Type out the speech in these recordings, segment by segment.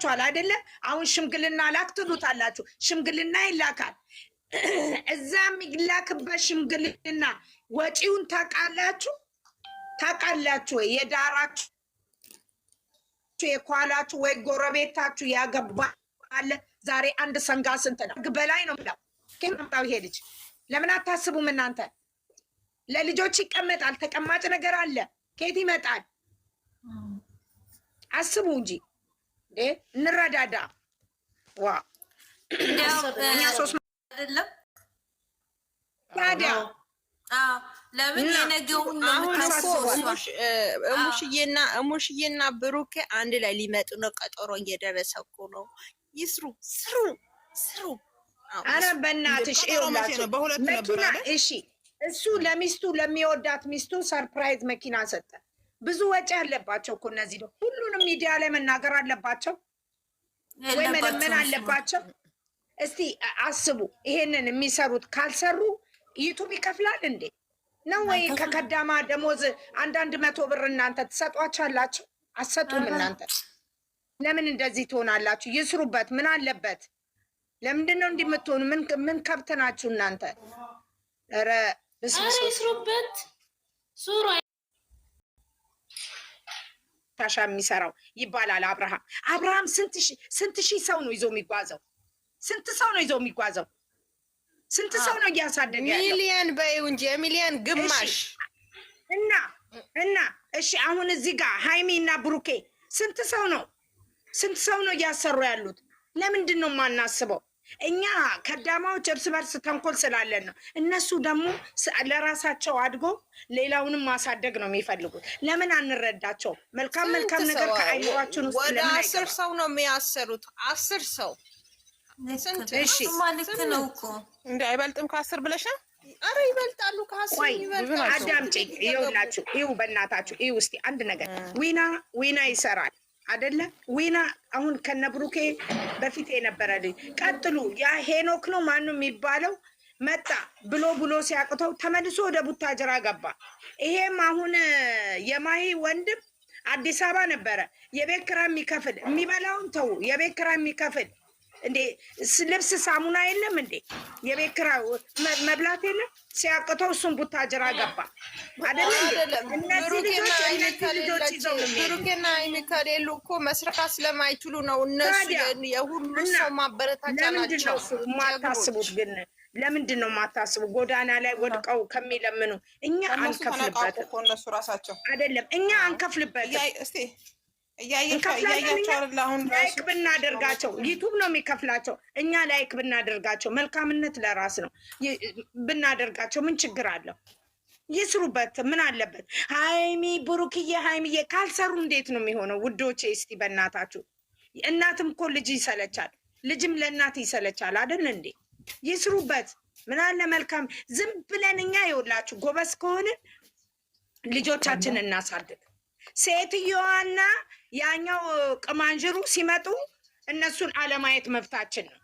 ገብቷችኋል አይደለ? አሁን ሽምግልና ላክ ትሉታላችሁ። ሽምግልና ይላካል። እዛ የሚላክበት ሽምግልና ወጪውን ታውቃላችሁ ወይ? የዳራችሁ የኳላችሁ ወይ ጎረቤታችሁ ያገባ አለ? ዛሬ አንድ ሰንጋ ስንት ነው? በላይ ነው ብለው ከመጣው ይሄ ልጅ ለምን አታስቡም እናንተ? ለልጆች ይቀመጣል። ተቀማጭ ነገር አለ። ከየት ይመጣል? አስቡ እንጂ እንረዳዳ። ዋ እኛ ሶስት አይደለም ታዲያ ለምን የነገውን ነው እሙሽዬና ብሩኬ አንድ ላይ ሊመጡ ነው። ቀጠሮ እየደረሰ እኮ ነው። ይስሩ ስሩ። አረ በእናትሽ ይኸውላችሁ መኪና እሺ፣ እሱ ለሚስቱ ለሚወዳት ሚስቱ ሰርፕራይዝ መኪና ሰጠ። ብዙ ወጪ ያለባቸው እኮ እነዚህ ነው። ሁሉንም ሚዲያ ላይ መናገር አለባቸው ወይ መለመን አለባቸው? እስቲ አስቡ። ይሄንን የሚሰሩት ካልሰሩ ዩቱብ ይከፍላል እንዴ ነው ወይ? ከከዳማ ደሞዝ አንዳንድ 100 ብር እናንተ ትሰጧቻላችሁ? አሰጡም። እናንተ ለምን እንደዚህ ትሆናላችሁ? ይስሩበት። ምን አለበት? ለምንድን ነው እንዲህ የምትሆኑ? ምን ከብት ናችሁ እናንተ? ኧረ ይስሩበት። ሱራ ታሻ የሚሰራው ይባላል። አብርሃም ስንት ሺህ ሰው ነው ይዞ የሚጓዘው? ስንት ሰው ነው ይዞ የሚጓዘው? ስንት ሰው ነው እያሳደገ ያለው? ሚሊየን በይው እንጂ የሚሊየን ግማሽ እና እሺ፣ አሁን እዚህ ጋር ሃይሚ እና ብሩኬ ስንት ሰው ነው እያሰሩ ያሉት? ለምንድን ነው የማናስበው? እኛ ከዳማዎች እርስ በርስ ተንኮል ስላለን ነው። እነሱ ደግሞ ለራሳቸው አድጎ ሌላውንም ማሳደግ ነው የሚፈልጉት። ለምን አንረዳቸው? መልካም ነገር ከአይምሯችን ውስጥ ወደ 10 ሰው ነው የሚያሰሩት። 10 ሰው እሺ፣ ማለት ነው እኮ እንደ አይበልጥም ከ10 ብለሻ? አረ ይበልጣሉ። ከ10 ይበልጣሉ። አዳምጪኝ። ይኸውላችሁ፣ ይኸው በእናታችሁ ይኸው እስቲ አንድ ነገር ዊና ይሰራል አይደለ? ዊና አሁን ከነብሩኬ በፊት የነበረ ልጅ ቀጥሉ። ያ ሄኖክ ነው ማነው የሚባለው? መጣ ብሎ ሲያቅተው ተመልሶ ወደ ቡታጅራ ገባ። ይሄም አሁን የማሂ ወንድም አዲስ አበባ ነበረ። የቤት ኪራይ የሚከፍል የሚበላውን ተው፣ የቤት ኪራይ የሚከፍል እንዴ ልብስ ሳሙና የለም እንዴ? የቤት ኪራይ መብላት የለም? ሲያቅተው እሱን ቡታጅራ ገባ አይደለ? ብሩኬና ሃይሚ ከሌሉ እኮ መስራት ስለማይችሉ ነው። እነሱ የሁሉ ሰው ማበረታቻ ናቸው። ማታስቡት ግን ለምንድን ነው ማታስቡ? ጎዳና ላይ ወድቀው ከሚለምኑ እኛ አንከፍልበትም። እነሱ ራሳቸው አይደለም እኛ አንከፍልበትም። እስቲ ላይክ ብናደርጋቸው ዩቱብ ነው የሚከፍላቸው። እኛ ላይክ ብናደርጋቸው መልካምነት ለራስ ነው ብናደርጋቸው ምን ችግር አለው? ይስሩበት። ምን አለበት? ሃይሚዬ ካልሰሩ እንዴት ነው የሚሆነው? ውዶቼ እስቲ በእናታችሁ እናትም እኮ ልጅ ይሰለቻል፣ ልጅም ለእናት ይሰለቻል አይደል እንዴ? ይስሩበት። ምን አለ መልካም። ዝም ብለን እኛ ይኸውላችሁ ጎበዝ ከሆንን ልጆቻችን እናሳድግ። ሴትዮዋና ያኛው ቅማንጅሩ ሲመጡ እነሱን አለማየት መብታችን ነው።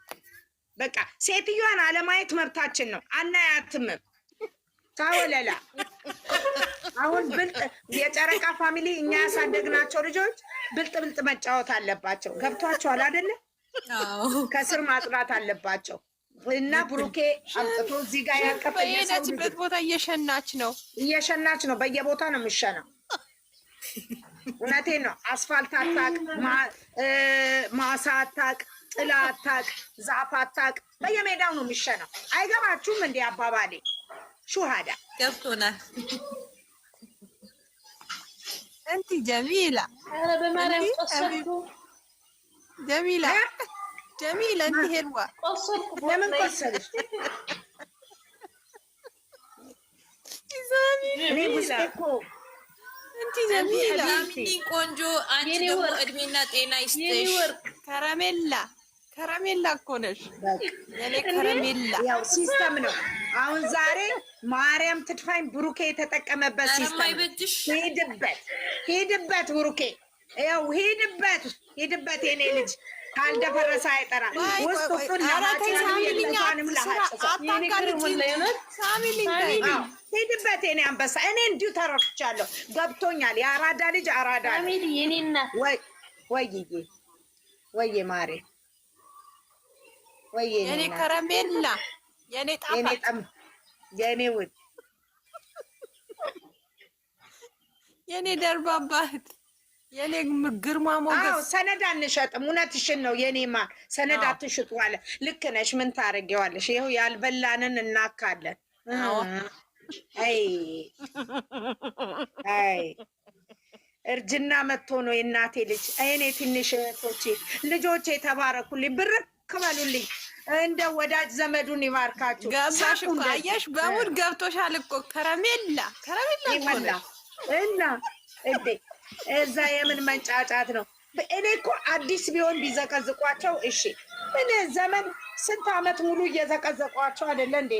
በቃ ሴትዮዋን አለማየት መብታችን ነው። አናያትምም። ታወለላ አሁን ብልጥ የጨረቃ ፋሚሊ እኛ ያሳደግናቸው ልጆች ብልጥ መጫወት አለባቸው። ገብቷቸዋል አይደለ? ከስር ማጥራት አለባቸው። እና ብሩኬ አምጥቶ እዚህ ጋር ያቀፈበት ቦታ እየሸናች ነው። በየቦታ ነው የሚሸናው። እውነቴን ነው። አስፋልት አታቅ፣ ማሳ አታቅ፣ ጥላ አታቅ፣ ዛፍ አታቅ። በየሜዳው ነው የሚሸናው። አይገባችሁም እንዴ አባባሌ? ሹሃዳ ገብቶናል። እንቲ ጀሚላ እንቲ ሄልዋ ለምን ቆሰልሽ? እኔ ውስጤ እኮ ቆንጆ አንቺ ደግሞ እድሜና ጤና ይስጥሽ። ከረሜላ እኮ ነሽ። ከረሜላ ያው ሲስተም ነው። አሁን ዛሬ ማርያም ትድፋኝ ብሩኬ የተጠቀመበት ሲስተም። ሂድበት ብሩኬ፣ ያው ሂድበት የኔ ልጅ ካልደፈረሰ አይጠራም። ውስጥ ሁሉ ሂድበት የኔ አንበሳ። እኔ እንዲሁ ተረፍቻለሁ፣ ገብቶኛል። የአራዳ ልጅ አራዳ ወዬ ማሬ ወዬ የኔ ከረሜላ የኔ ጣፋጭ የኔ ውድ የኔ ደርባባት የኔ ግርማ ሞገስ። ሰነድ አንሸጥም። እውነትሽን ነው የኔ ማር፣ ሰነድ አትሽጡ አለ። ልክ ነሽ። ምን ታደርጊዋለሽ? ይኸው ያልበላንን እናካለን። አይ እርጅና መጥቶ ነው የእናቴ ልጅ። እኔ ትንሽ እህቶቼ ልጆቼ የተባረኩልኝ፣ ብርክ በሉልኝ። እንደ ወዳጅ ዘመዱን ይባርካችሁ። ገባሽ እኮ አየሽ፣ በሙድ ገብቶሻል እኮ ከረሜላ ይመላ እና እንዴ እዛ የምን መንጫጫት ነው? እኔ እኮ አዲስ ቢሆን ቢዘቀዝቋቸው እሺ። ምን ዘመን ስንት አመት ሙሉ እየዘቀዘቋቸው አይደለ እንዴ?